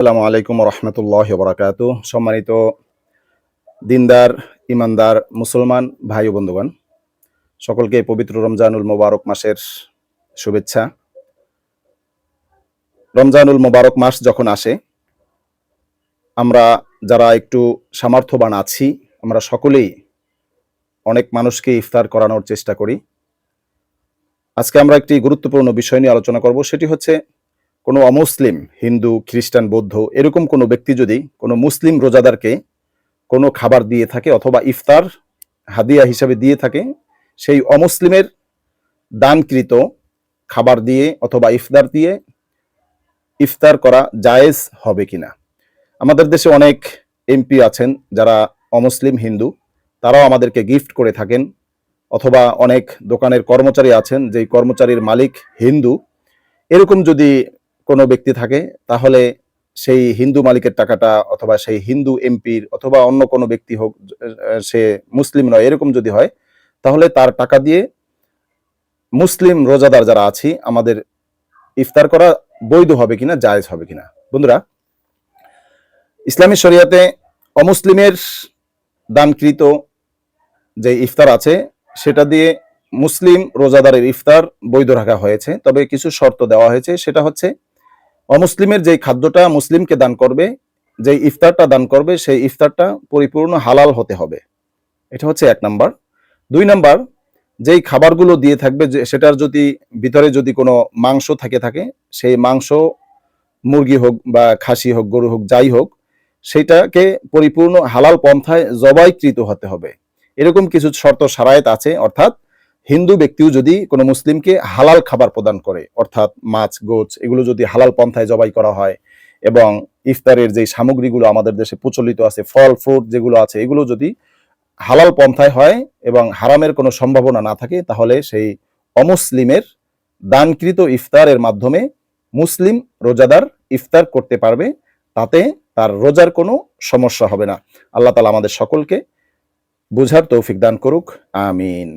আসসালামু আলাইকুম রহমতুল্লাহ বরাকাতু। সম্মানিত দিনদার ইমানদার মুসলমান ভাই ও বন্ধুগণ, সকলকে পবিত্র রমজানুল মোবারক মাসের শুভেচ্ছা। রমজানুল মোবারক মাস যখন আসে, আমরা যারা একটু সামর্থ্যবান আছি, আমরা সকলেই অনেক মানুষকে ইফতার করানোর চেষ্টা করি। আজকে আমরা একটি গুরুত্বপূর্ণ বিষয় নিয়ে আলোচনা করব, সেটি হচ্ছে কোনো অমুসলিম, হিন্দু, খ্রিস্টান, বৌদ্ধ এরকম কোনো ব্যক্তি যদি কোনো মুসলিম রোজাদারকে কোনো খাবার দিয়ে থাকে অথবা ইফতার হাদিয়া হিসাবে দিয়ে থাকে, সেই অমুসলিমের দানকৃত খাবার দিয়ে অথবা ইফতার দিয়ে ইফতার করা জায়েজ হবে কিনা। আমাদের দেশে অনেক এমপি আছেন যারা অমুসলিম, হিন্দু, তারাও আমাদেরকে গিফট করে থাকেন, অথবা অনেক দোকানের কর্মচারী আছেন যেই কর্মচারীর মালিক হিন্দু। এরকম যদি কোনো ব্যক্তি থাকে, তাহলে সেই হিন্দু মালিকের টাকাটা অথবা সেই হিন্দু এমপির অথবা অন্য কোনো ব্যক্তি হোক, সে মুসলিম নয়, এরকম যদি হয়, তাহলে তার টাকা দিয়ে মুসলিম রোজাদার যারা আছি আমাদের ইফতার করা বৈধ হবে কিনা, জায়েজ হবে কিনা। বন্ধুরা, ইসলামী শরিয়াতে অমুসলিমের দানকৃত যে ইফতার আছে সেটা দিয়ে মুসলিম রোজাদারের ইফতার বৈধ রাখা হয়েছে, তবে কিছু শর্ত দেওয়া হয়েছে। সেটা হচ্ছে অমুসলিমের যেই খাদ্যটা মুসলিমকে দান করবে, যেই ইফতারটা দান করবে, সেই ইফতারটা পরিপূর্ণ হালাল হতে হবে। এটা হচ্ছে 1 নাম্বার। 2 নাম্বার, যেই খাবারগুলো দিয়ে থাকবে সেটার যদি ভিতরে যদি কোনো মাংস থাকে, সেই মাংস মুরগি হোক বা খাসি হোক, গরু হোক, যাই হোক, সেটাকে পরিপূর্ণ হালাল পন্থায় জবাইকৃত হতে হবে। এরকম কিছু শর্ত শারায়েত আছে। অর্থাৎ হিন্দু ব্যক্তিও যদি কোনো মুসলিমকে হালাল খাবার প্রদান করে, অর্থাৎ মাছ, গোছ এগুলো যদি হালাল পন্থায় জবাই করা হয়, এবং ইফতারের যে সামগ্রীগুলো আমাদের দেশে প্রচলিত আছে, ফল ফ্রুট যেগুলো আছে, এগুলো যদি হালাল পন্থায় হয় এবং হারামের কোনো সম্ভাবনা না থাকে, তাহলে সেই অমুসলিমের দানকৃত ইফতারের মাধ্যমে মুসলিম রোজাদার ইফতার করতে পারবে, তাতে তার রোজার কোনো সমস্যা হবে না। আল্লাহ তাআলা আমাদের সকলকে বুঝার তৌফিক দান করুক, আমিন।